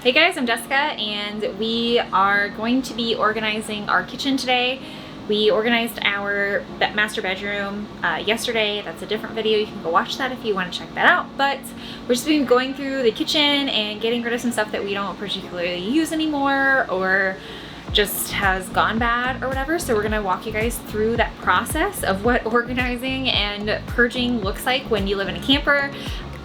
Hey guys, I'm Jessica and we are going to be organizing our kitchen today. We organized our master bedroom yesterday. That's a different video. You can go watch that if you want to check that out. But we're just been going through the kitchen and getting rid of some stuff that we don't particularly use anymore or just has gone bad or whatever. So we're gonna walk you guys through that process of what organizing and purging looks like when you live in a camper.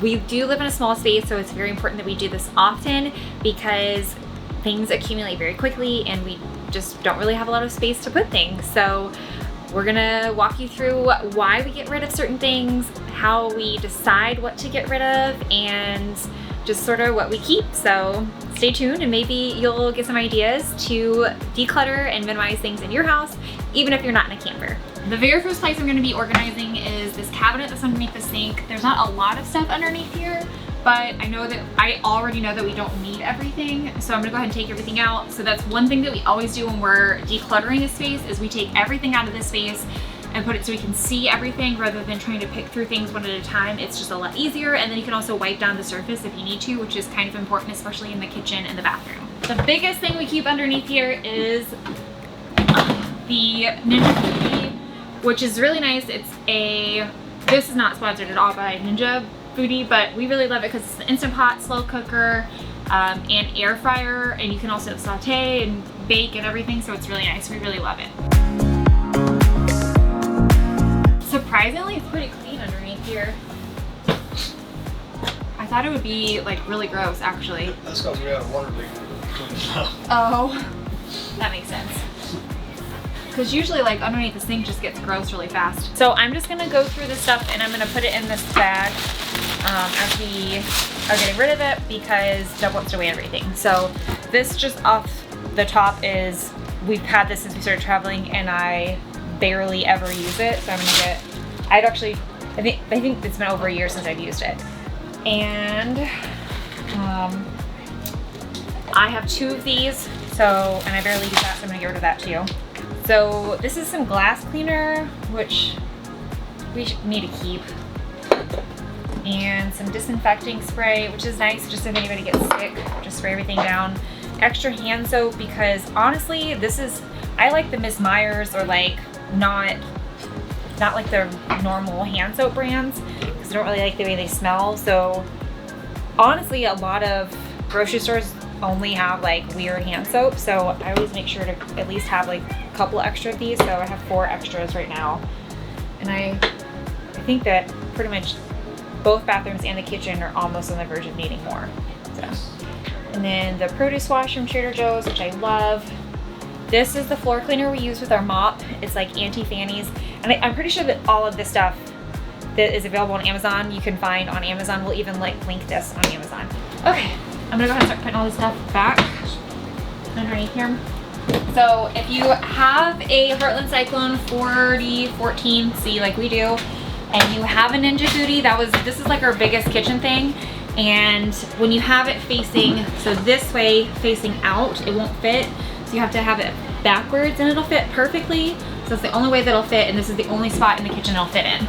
We do live in a small space, so it's very important that we do this often because things accumulate very quickly and we just don't really have a lot of space to put things. So we're gonna walk you through why we get rid of certain things, how we decide what to get rid of, and just sort of what we keep. So stay tuned and maybe you'll get some ideas to declutter and minimize things in your house, even if you're not in a camper. The very first place I'm going to be organizing is this cabinet that's underneath the sink. There's not a lot of stuff underneath here, but I already know that we don't need everything. So I'm gonna go ahead and take everything out. So that's one thing that we always do when we're decluttering a space is we take everything out of this space and put it so we can see everything rather than trying to pick through things one at a time. It's just a lot easier, and then you can also wipe down the surface if you need to, which is kind of important, especially in the kitchen and the bathroom. The biggest thing we keep underneath here is the Ninja Foodie, which is really nice. This is not sponsored at all by Ninja Foodie, but we really love it because it's an Instant Pot, slow cooker, and air fryer, and you can also saute and bake and everything, so it's really nice. We really love it. Surprisingly, it's pretty clean underneath here. I thought it would be like really gross, actually. That's because we had a water leak. Oh, that makes sense. Because usually like underneath the sink just gets gross really fast. So I'm just gonna go through this stuff and I'm gonna put it in this bag as we are getting rid of it because Deb wants to weigh everything. So this just off the top is, we've had this since we started traveling and I barely ever use it. So I'm gonna I think it's been over a year since I've used it. And I have 2 of these, and I barely use that, so I'm gonna get rid of that too. So this is some glass cleaner, which we need to keep. And some disinfecting spray, which is nice just if anybody gets sick, just spray everything down. Extra hand soap, because honestly, I like the Miss Myers or like not like the normal hand soap brands because I don't really like the way they smell. So honestly, a lot of grocery stores only have like weird hand soap, so I always make sure to at least have like a couple extra of these. So I have 4 extras right now, and I think that pretty much both bathrooms and the kitchen are almost on the verge of needing more. So, and then the produce wash from Trader Joe's, which I love. This is the floor cleaner we use with our mop. It's like anti-fannies, and I'm pretty sure that all of this stuff that is available on Amazon you can find on Amazon. We'll even like link this on Amazon. Okay, I'm gonna go ahead and start putting all this stuff back underneath here. So if you have a Heartland Cyclone 4014C like we do, and you have a Ninja Foodie, this is like our biggest kitchen thing. And when you have it facing, so this way facing out, it won't fit. So you have to have it backwards and it'll fit perfectly. So it's the only way that it'll fit, and this is the only spot in the kitchen it'll fit in.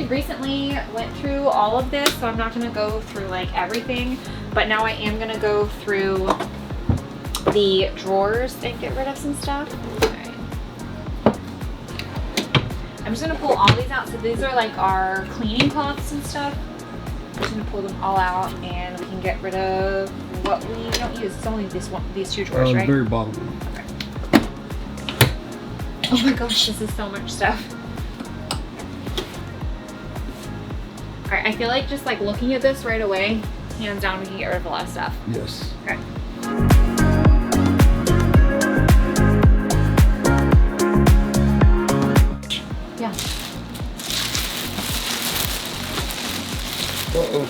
Recently went through all of this, so I'm not going to go through like everything, but now I am going to go through the drawers and get rid of some stuff. Alright. I'm just going to pull all these out. So these are like our cleaning cloths and stuff. I'm just going to pull them all out and we can get rid of what we don't use. It's only these 2 drawers, right? The very bottom. Okay. Oh my gosh, this is so much stuff. Alright, I feel like just like looking at this right away, hands down, we can get rid of a lot of stuff. Yes. Okay. Yeah. Uh-oh.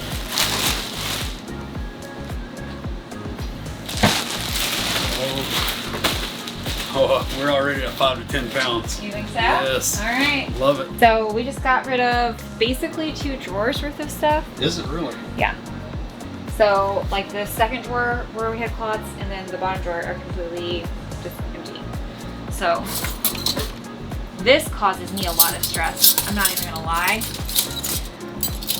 Oh, we're already at 5 to 10 pounds. You think so? Yes. All right. Love it. So we just got rid of basically 2 drawers worth of stuff. Is it really? Yeah. So like the second drawer where we had cloths and then the bottom drawer are completely just empty. So this causes me a lot of stress. I'm not even gonna lie.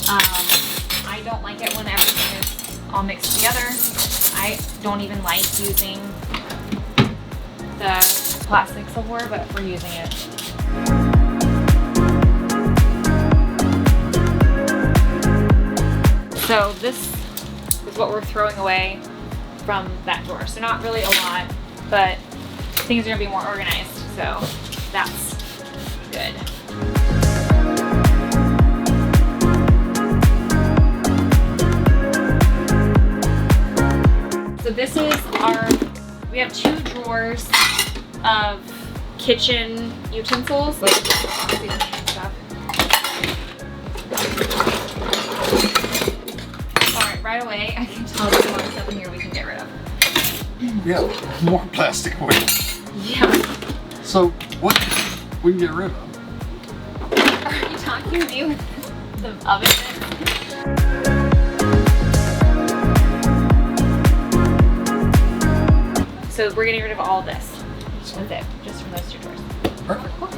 I don't like it when everything is all mixed together. I don't even like using the plastic silverware, but we're using it. So this is what we're throwing away from that drawer. So not really a lot, but things are gonna be more organized. So that's good. So this is we have 2 drawers of kitchen utensils, like seasoning and stuff. All right, right away, I can tell there's a lot of stuff in here we can get rid of. Yeah, more plastic waste. Yeah. So what we can get rid of? Are you talking to me with the oven? So we're getting rid of all this. That's it, just from those 2 drawers. Perfect. Cool.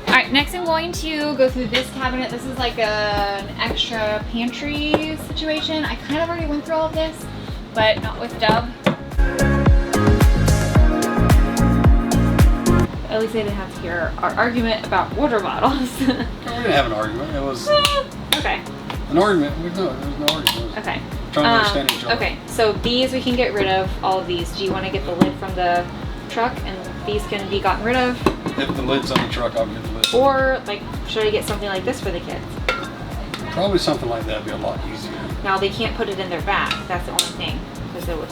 Alright, next I'm going to go through this cabinet. This is like an extra pantry situation. I kind of already went through all of this, but not with Dub. At least they didn't have to hear our argument about water bottles. We didn't have an argument. It was okay. an argument. There was no argument. Okay. Trying to understand each other. Okay, so these we can get rid of, all of these. Do you want to get the lid from the truck and these can be gotten rid of? If the lid's on the truck, I'll get the lid. Or like, should I get something like this for the kids? Probably something like that would be a lot easier. Now they can't put it in their bag. That's the only thing, because it would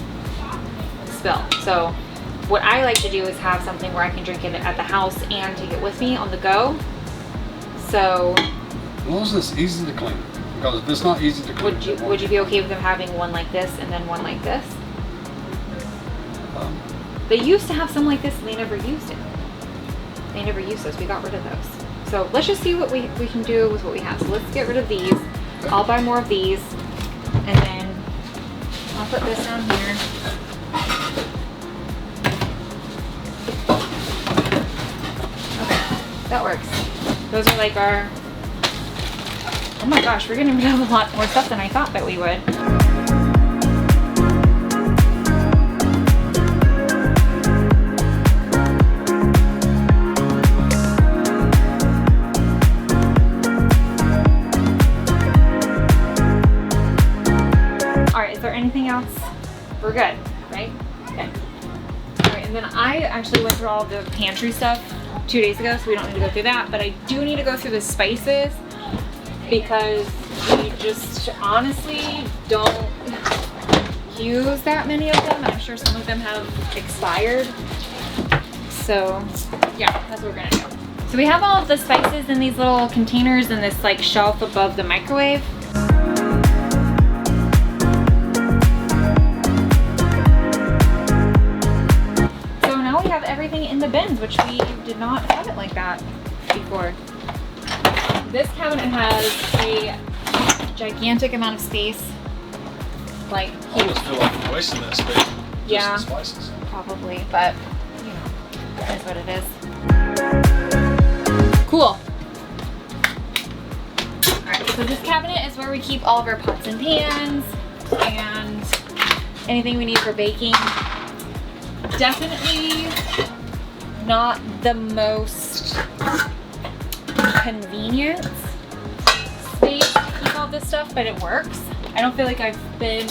spill. So what I like to do is have something where I can drink it at the house and take it with me on the go. So As long as it's easy to clean. Because if it's not easy to clean, would you be okay with them having one like this and then one like this? They used to have some like this and they never used it. They never used those. We got rid of those. So let's just see what we can do with what we have. So let's get rid of these. I'll buy more of these and then I'll put this down here. That works. Those are like our, oh my gosh, we're getting rid of a lot more stuff than I thought that we would. All right, is there anything else? We're good, right? Okay. All right, and then I actually went through all the pantry stuff 2 days ago, so we don't need to go through that, but I do need to go through the spices because we just honestly don't use that many of them. I'm sure some of them have expired. So yeah, that's what we're gonna do. So we have all of the spices in these little containers in this like shelf above the microwave. Everything in the bins, which we did not have it like that before. This cabinet has a gigantic amount of space, like huge. I almost feel like we're wasting that space. Yeah, just the spices. probably, but you know, that's what it is. Cool. Alright, so this cabinet is where we keep all of our pots and pans and anything we need for baking. Definitely not the most convenient space to keep all this stuff, but it works. I don't feel like I've been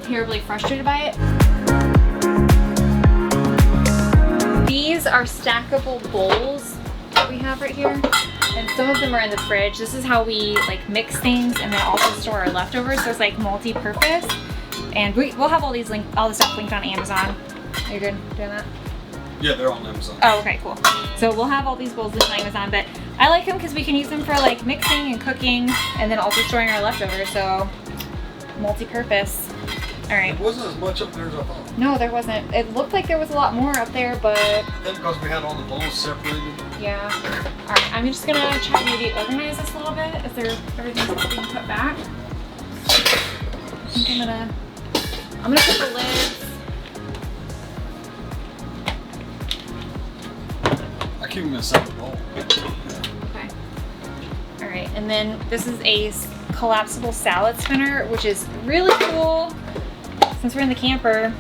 terribly frustrated by it. These are stackable bowls that we have right here, and some of them are in the fridge. This is how we like mix things and then also store our leftovers, so it's like multi-purpose. And we'll have all the stuff linked on Amazon. Are you good doing that? Yeah, they're on Amazon. Oh, okay, cool. So we'll have all these bowls on Amazon, but I like them because we can use them for like mixing and cooking and then also storing our leftovers, so multi-purpose. All right. There wasn't as much up there as I thought. No, there wasn't. It looked like there was a lot more up there, but... I think because we had all the bowls separated. Yeah. All right, I'm just gonna try to maybe organize this a little bit. Is there everything's being put back? I think I'm gonna put the lids. I keep them in a separate bowl. Okay. All right, and then this is a collapsible salad spinner, which is really cool. Since we're in the camper,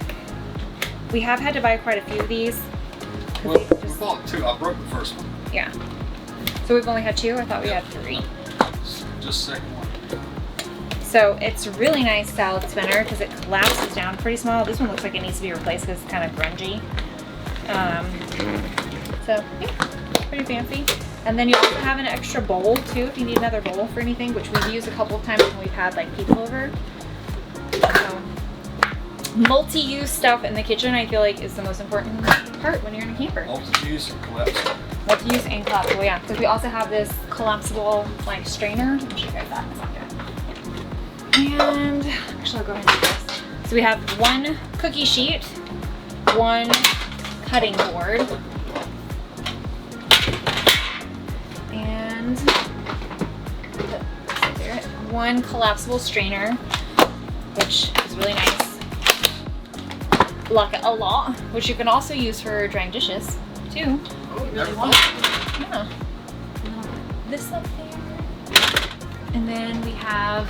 we have had to buy quite a few of these. Well, we bought 2. I broke the first one. Yeah. So we've only had 2? I thought we had 3. Just second one. So it's a really nice salad spinner because it collapses down pretty small. This one looks like it needs to be replaced because it's kind of grungy. So yeah, pretty fancy. And then you also have an extra bowl too if you need another bowl for anything, which we've used a couple of times when we've had like people over. So multi-use stuff in the kitchen I feel like is the most important part when you're in a camper. Multi-use and collapsible. Multi-use and collapsible, yeah. Because we also have this collapsible like strainer. I'll show you guys that in a second. And actually I'll go ahead and do this. So we have 1 cookie sheet, 1 cutting board, and 1 collapsible strainer, which is really nice. Like a lot, which you can also use for drying dishes too. Oh, Really want it. Yeah. This up there, and then we have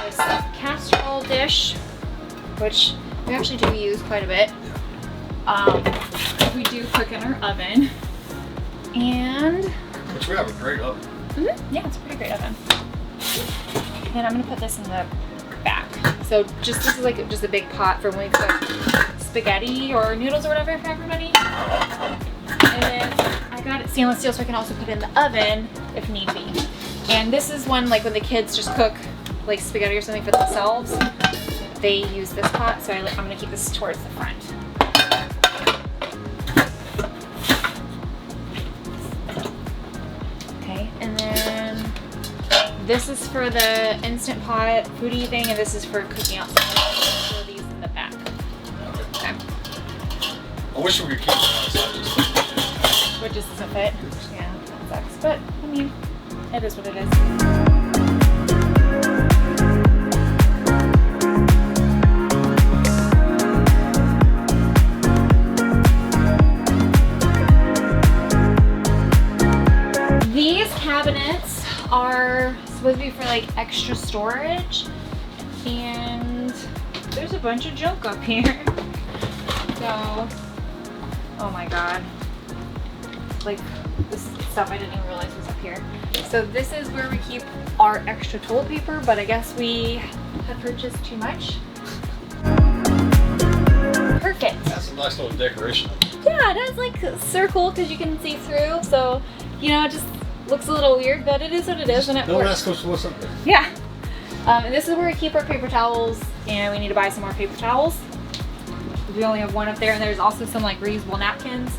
this casserole dish, which we actually do use quite a bit. We do cook in our oven, and which we have a great oven. yeah, it's a pretty great oven. And I'm gonna put this in the back. So this is like just a big pot for when we cook spaghetti or noodles or whatever for everybody. And then I got it stainless steel so I can also put it in the oven if need be. And this is one like when the kids just cook like spaghetti or something for themselves, they use this pot. So I'm gonna keep this towards the front. Okay, and then this is for the Instant Pot foodie thing, and this is for cooking outside. So these in the back. Okay. I wish we could keep it outside. But just doesn't fit. Yeah, that sucks. But I mean, it is what it is. These cabinets are supposed to be for like extra storage, and there's a bunch of junk up here. So, oh my god. Like, this is stuff I didn't even realize was up here. So this is where we keep our extra toilet paper, but I guess we have purchased too much. Perfect. That's a nice little decoration. Yeah, it has like a circle because you can see through, so you know, it just looks a little weird, but it is what it is, and it Don't works. ask us what's up there. Yeah. And this is where we keep our paper towels, and we need to buy some more paper towels. We only have 1 up there, and there's also some like reusable napkins.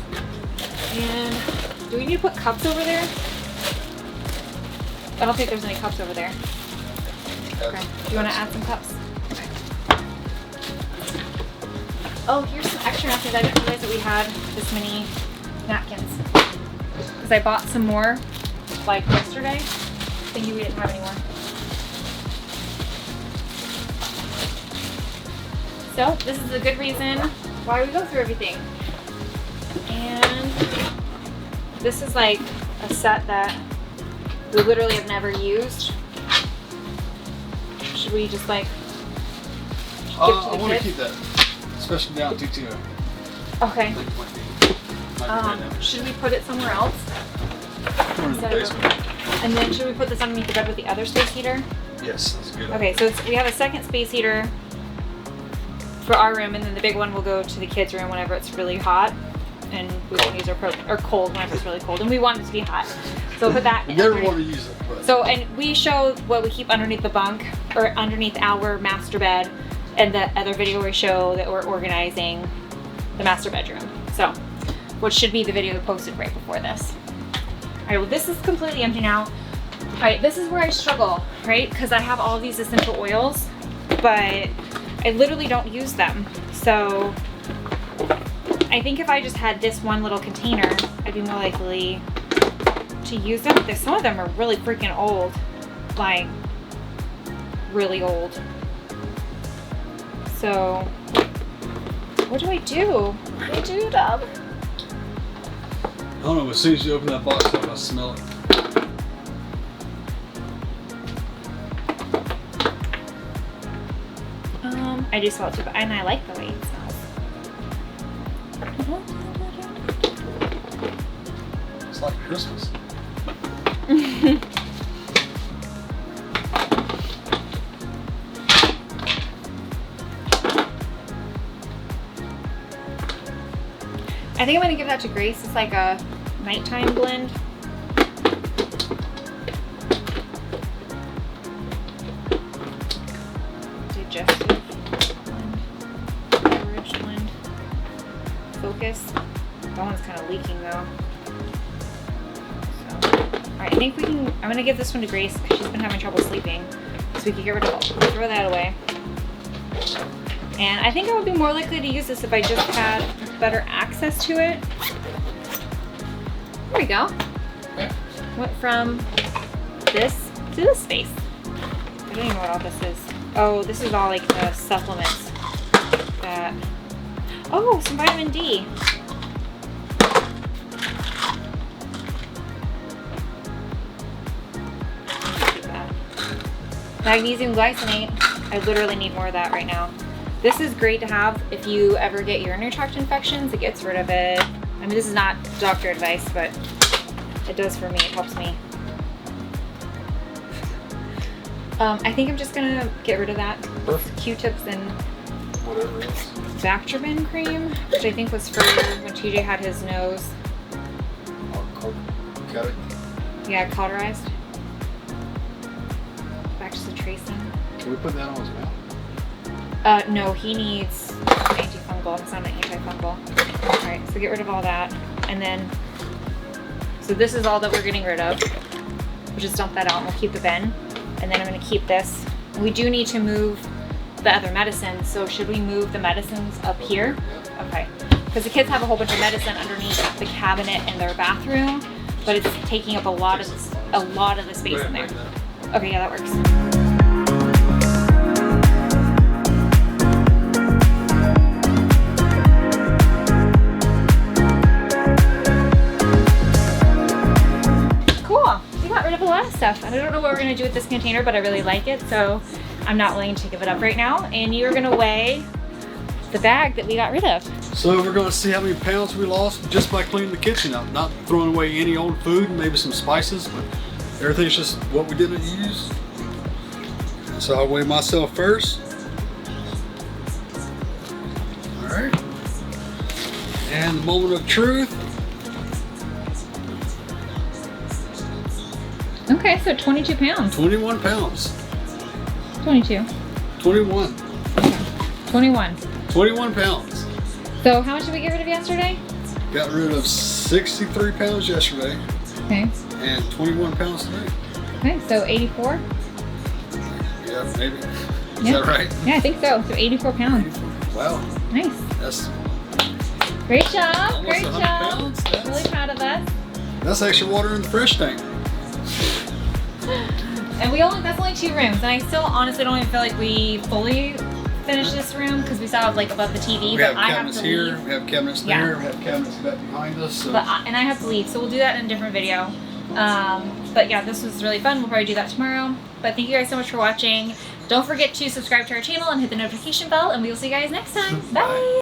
And do we need to put cups over there? I don't think there's any cups over there. Okay. Do you want to add some cups? Okay. Oh, here's some extra napkins. I didn't realize that we had this many napkins. Because I bought some more like yesterday, thinking we didn't have any more. So this is a good reason why we go through everything. And this is like a set that we literally have never used. Should we just like give to the I want to kids? keep that, especially down at TTO. Okay. Should we put it somewhere else? Or in the basement. And then should we put this underneath the bed with the other space heater? Yes, that's good. Okay, so we have a second space heater for our room, and then the big one will go to the kids' room whenever it's really hot, and we won't use or cold whenever it's really cold, and we want it to be hot. So we'll put that. We never want to use it. But. So, and we show what we keep underneath the bunk or underneath our master bed, and the other video we show that we're organizing the master bedroom. So, which should be the video posted right before this. All right, well this is completely empty now. All right, this is where I struggle, right? Because I have all these essential oils, but I literally don't use them. So I think if I just had this one little container, I'd be more likely to use them. Some of them are really freaking old, like really old. So what do I do? What do I do, Dub? I don't know, as soon as you open that box up, I smell it. I do smell it too, and I like the way it smells. It's like Christmas. I think I'm gonna give that to Grace. It's like a nighttime blend. Digestive blend. Beverage blend. Focus. That one's kind of leaking though. So, alright, I think we can, I'm gonna give this one to Grace because she's been having trouble sleeping. So we can get rid of it. Throw that away. And I think I would be more likely to use this if I just had better access to it. There we go. Went from this to this space. I don't even know what all this is. Oh, this is all like the supplements that, oh, some vitamin D. Magnesium glycinate. I literally need more of that right now. This is great to have if you ever get urinary tract infections. It gets rid of it. I mean, this is not doctor advice, but it does for me. It helps me. I think I'm just gonna get rid of that. Perfect. Q-tips and Whatever it is. Bactrim cream, which I think was for when TJ had his nose. Got it. Yeah, cauterized. Back to the tracing. Can we put that on his mouth? No, he needs antifungal. It's not an antifungal. All right, so get rid of all that. And then, so this is all that we're getting rid of. We'll just dump that out and we'll keep the bin. And then I'm gonna keep this. We do need to move the other medicines. So should we move the medicines up here? Okay, because the kids have a whole bunch of medicine underneath the cabinet in their bathroom, but it's taking up a lot of the space in there. Okay, yeah, that works. A lot of stuff. I don't know what we're gonna do with this container, but I really like it, so I'm not willing to give it up right now. And you're gonna weigh the bag that we got rid of. So we're gonna see how many pounds we lost just by cleaning the kitchen up. Not throwing away any old food, maybe some spices, but everything's just what we didn't use. So I'll weigh myself first. All right. And the moment of truth. Okay, so 22 pounds. 21 pounds. 22. 21. 21. 21 pounds. So how much did we get rid of yesterday? Got rid of 63 pounds yesterday. Okay. And 21 pounds today. Okay, so 84? Yeah, maybe. Is Yeah. that right? Yeah, I think so. So 84 pounds. Wow. Nice. That's Great job. almost Great 100 job. pounds. Really proud of us. That's extra water in the fresh tank. And that's only 2 rooms, and I still honestly don't even feel like we fully finished this room because we still have like above the TV. We but have I cabinets have to here, leave. we have cabinets Yeah. there, we have cabinets back behind us. So. And I have to leave, so we'll do that in a different video. But yeah, this was really fun. We'll probably do that tomorrow. But thank you guys so much for watching. Don't forget to subscribe to our channel and hit the notification bell, and we will see you guys next time. Bye.